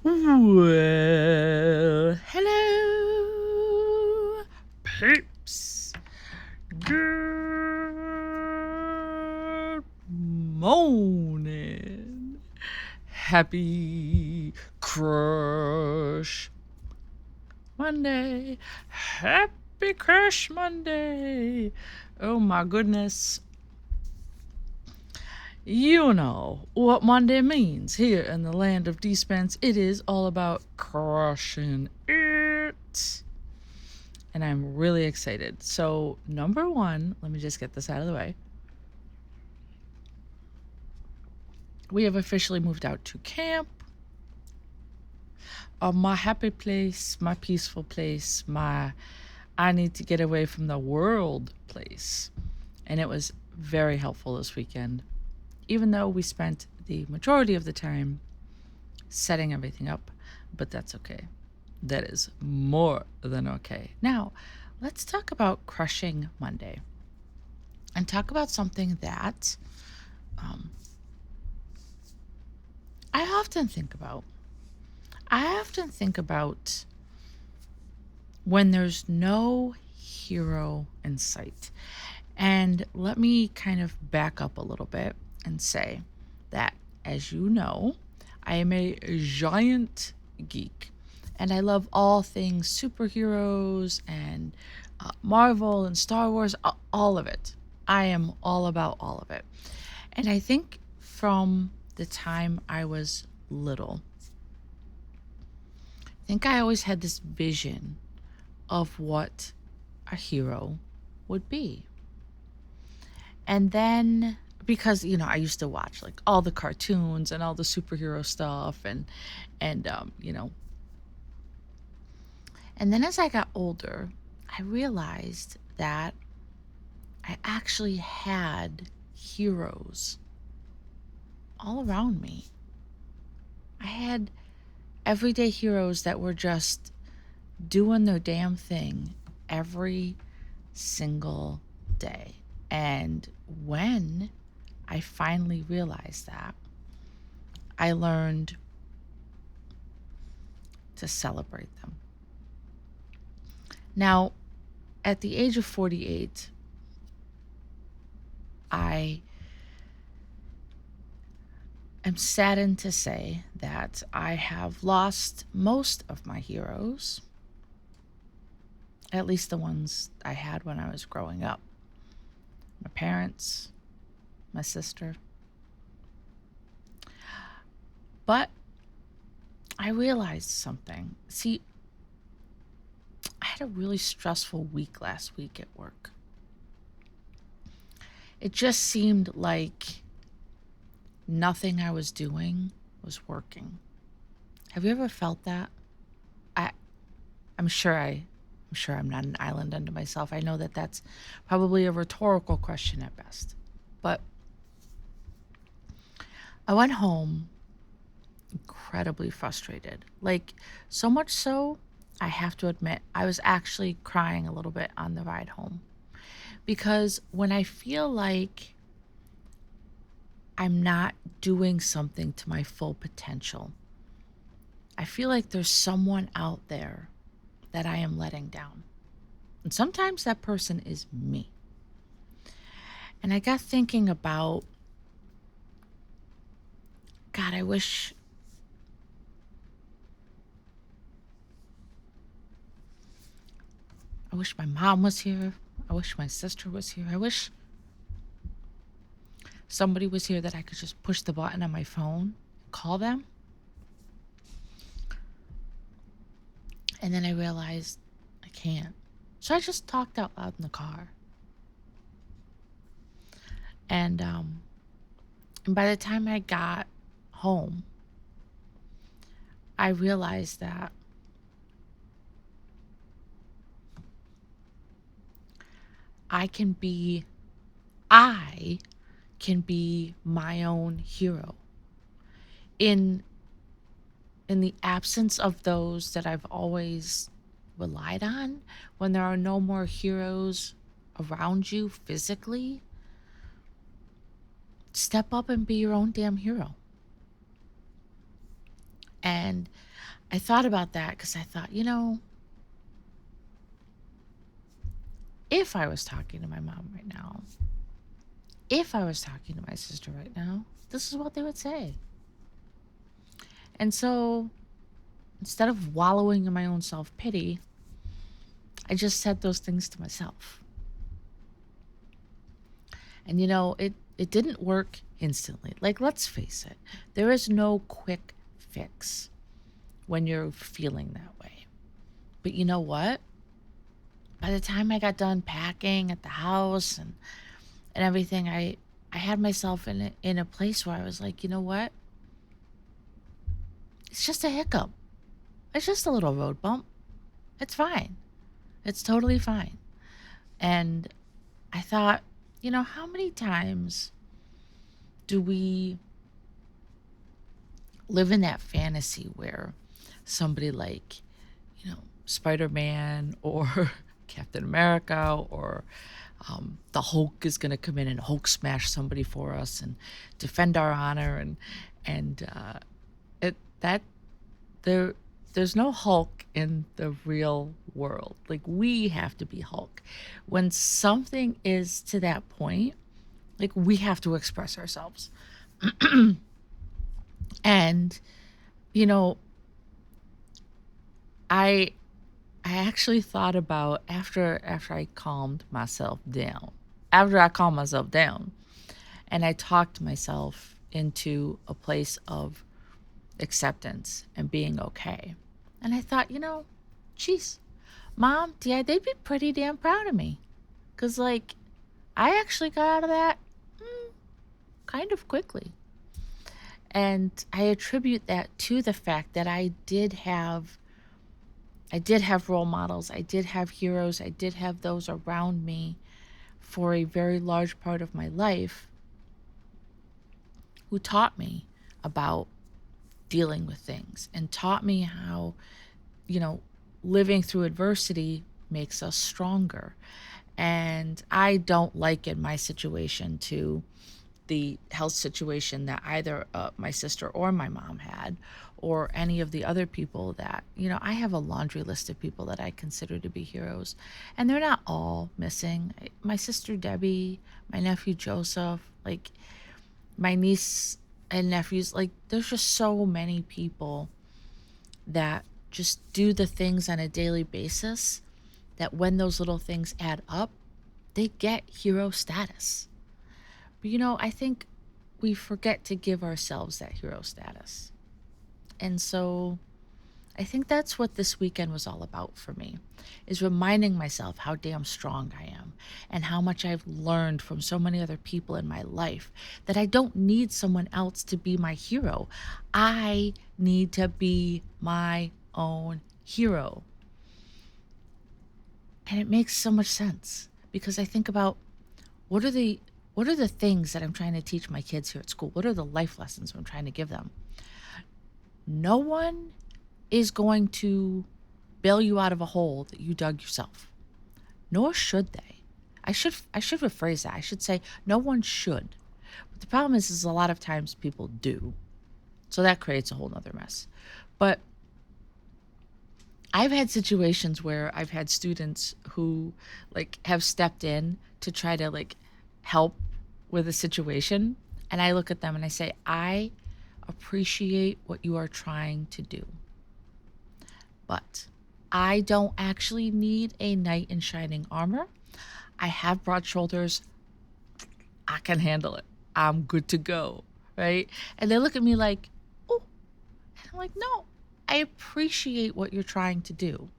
Well, hello, peeps. Good morning. Happy Crush Monday. Happy Crush Monday. Oh my goodness. You know what Monday means here in the land of dispense. It is all about crushing it. And I'm really excited. So, number one, let me just get this out of the way. We have officially moved out to camp. My happy place, my peaceful place, my I need to get away from the world place. And it was very helpful this weekend, even though we spent the majority of the time setting everything up. But that's okay. That is more than okay. Now, let's talk about crushing Monday and talk about something that I often think about. I often think about when there's no hero in sight. And let me kind of back up a little bit and say that, as you know, I am a giant geek and I love all things superheroes and Marvel and Star Wars, all of it. I am all about all of it. And I think from the time I was little, I think I always had this vision of what a hero would be. And then because I used to watch like all the cartoons and all the superhero stuff and and then as I got older, I realized that I actually had heroes all around me. I had everyday heroes that were just doing their damn thing every single day. And when I finally realized that, I learned to celebrate them. Now, at the age of 48, I am saddened to say that I have lost most of my heroes, at least the ones I had when I was growing up. My parents, my sister. But I realized something. See, I had a really stressful week last week at work. It just seemed like nothing I was doing was working. Have you ever felt that? I I'm sure I'm not an island unto myself. I know that that's probably a rhetorical question at best. But I went home incredibly frustrated. Like, so much so, I have to admit, I was actually crying a little bit on the ride home. Because when I feel like I'm not doing something to my full potential, I feel like there's someone out there that I am letting down. And sometimes that person is me. And I got thinking about, God, I wish my mom was here. I wish my sister was here. I wish somebody was here that I could just push the button on my phone, call them. And then I realized I can't. So I just talked out loud in the car. And by the time I got home, I realized that I can be I can be my own hero. In the absence of those that I've always relied on, when there are no more heroes around you physically, step up and be your own damn hero. And I thought about that because I thought, if I was talking to my mom right now, if I was talking to my sister right now, this is what they would say. And so instead of wallowing in my own self pity, I just said those things to myself. And it didn't work instantly. Like, let's face it, there is no quick fix when you're feeling that way. But you know what? By the time I got done packing at the house and everything, I had myself in a place where I was like, you know what? It's just a hiccup. It's just a little road bump. It's fine. It's totally fine. And I thought, how many times do we live in that fantasy where somebody like, Spider-Man or Captain America or the Hulk is going to come in and Hulk smash somebody for us and defend our honor and it that there's no Hulk in the real world. Like, we have to be Hulk. When something is to that point, like, we have to express ourselves. And you know, I I actually thought about after I calmed myself down. After I calmed myself down and I talked myself into a place of acceptance and being okay. And I thought, geez, mom, dad, they'd be pretty damn proud of me. Because, like, I actually got out of that kind of quickly. And I attribute that to the fact that I did have role models. I did have heroes. I did have those around me for a very large part of my life who taught me about dealing with things and taught me how, you know, living through adversity makes us stronger. And I don't liken my situation to the health situation that either my sister or my mom had, or any of the other people that, I have a laundry list of people that I consider to be heroes, and they're not all missing. My sister Debbie, my nephew Joseph, like my niece and nephews, like there's just so many people that just do the things on a daily basis that when those little things add up, they get hero status. But I think we forget to give ourselves that hero status. And so I think that's what this weekend was all about for me, is reminding myself how damn strong I am and how much I've learned from so many other people in my life, that I don't need someone else to be my hero. I need to be my own hero. And it makes so much sense because I think about what are the things that I'm trying to teach my kids here at school? What are the life lessons I'm trying to give them? No one is going to bail you out of a hole that you dug yourself. Nor should they. I should rephrase that. I should say no one should. But the problem is a lot of times people do. So that creates a whole nother mess. But I've had situations where I've had students who like have stepped in to try to like help with a situation, and I look at them and I say, I appreciate what you are trying to do, but I don't actually need a knight in shining armor. I have broad shoulders. I can handle it. I'm good to go, right? And they look at me like, oh, and I'm like, no, I appreciate what you're trying to do.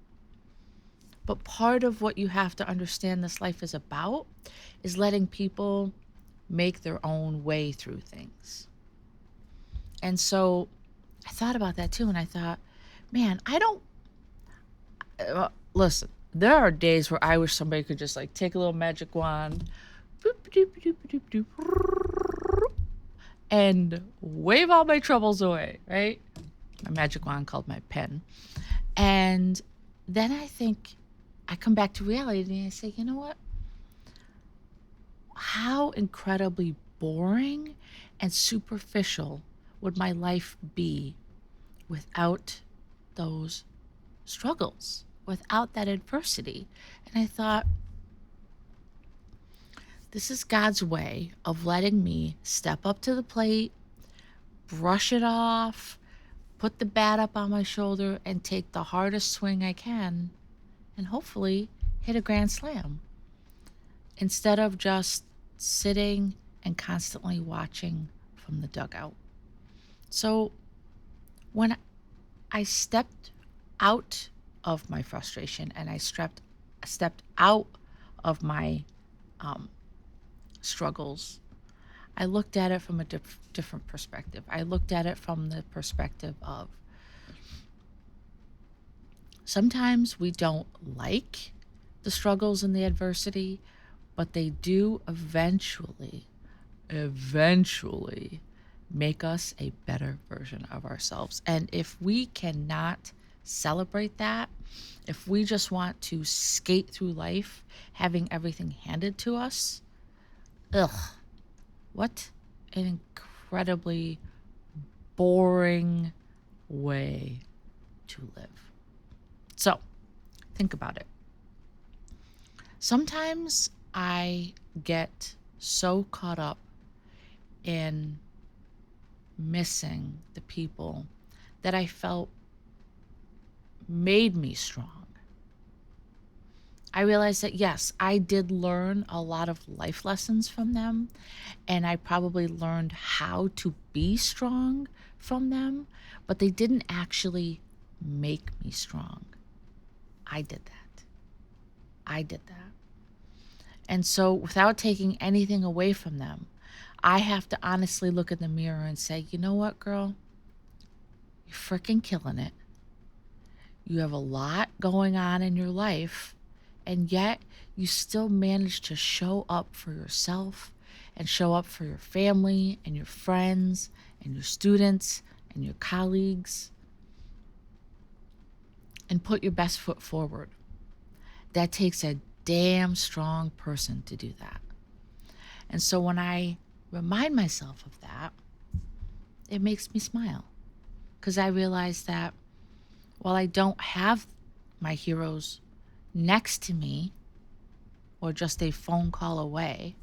But part of what you have to understand this life is about is letting people make their own way through things. And so I thought about that too. And I thought, man, I don't, listen, there are days where I wish somebody could just like take a little magic wand boop, doop, doop, doop, doop, and wave all my troubles away, right? My magic wand called my pen. And then I come back to reality and I say, you know what? How incredibly boring and superficial would my life be without those struggles, without that adversity. And I thought, this is God's way of letting me step up to the plate, brush it off, put the bat up on my shoulder, and take the hardest swing I can, and hopefully hit a grand slam, instead of just sitting and constantly watching from the dugout. So when I stepped out of my frustration and I stepped out of my struggles, I looked at it from a different perspective. I looked at it from the perspective of, sometimes we don't like the struggles and the adversity, but they do eventually make us a better version of ourselves. And if we cannot celebrate that, if we just want to skate through life having everything handed to us, what an incredibly boring way to live. So, think about it. Sometimes I get so caught up in missing the people that I felt made me strong. I realized that, yes, I did learn a lot of life lessons from them, and I probably learned how to be strong from them, but they didn't actually make me strong. I did that. And so, without taking anything away from them, I have to honestly look in the mirror and say, you know what, girl? You're freaking killing it. You have a lot going on in your life, and yet you still manage to show up for yourself and show up for your family and your friends and your students and your colleagues and put your best foot forward. That takes a damn strong person to do that. And so when I remind myself of that, it makes me smile, because I realize that while I don't have my heroes next to me or just a phone call away,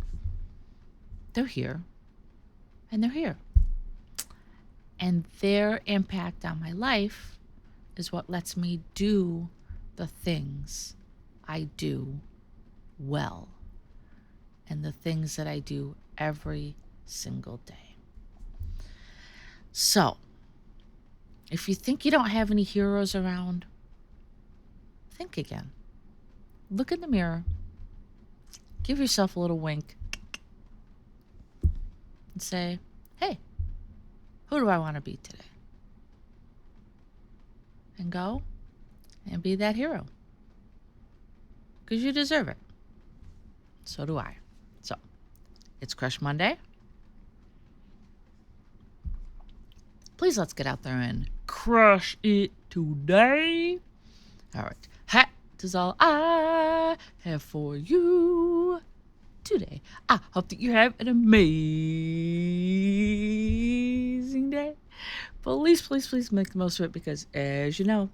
they're here, and they're here. And their impact on my life is what lets me do the things I do well, and the things that I do every single day. So, if you think you don't have any heroes around, think again. Look in the mirror. Give yourself a little wink. And say, hey, who do I want to be today? And go and be that hero. Because you deserve it. So do I. So, it's Crush Monday. Please, let's get out there and crush it today. All right. That is all I have for you today. I hope that you have an amazing day. Please make the most of it, because, as you know,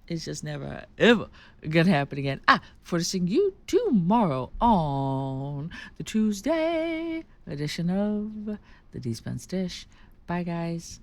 it's just never, ever gonna happen again. For to sing you tomorrow on the Tuesday edition of the D-Spence Dish. Bye, guys.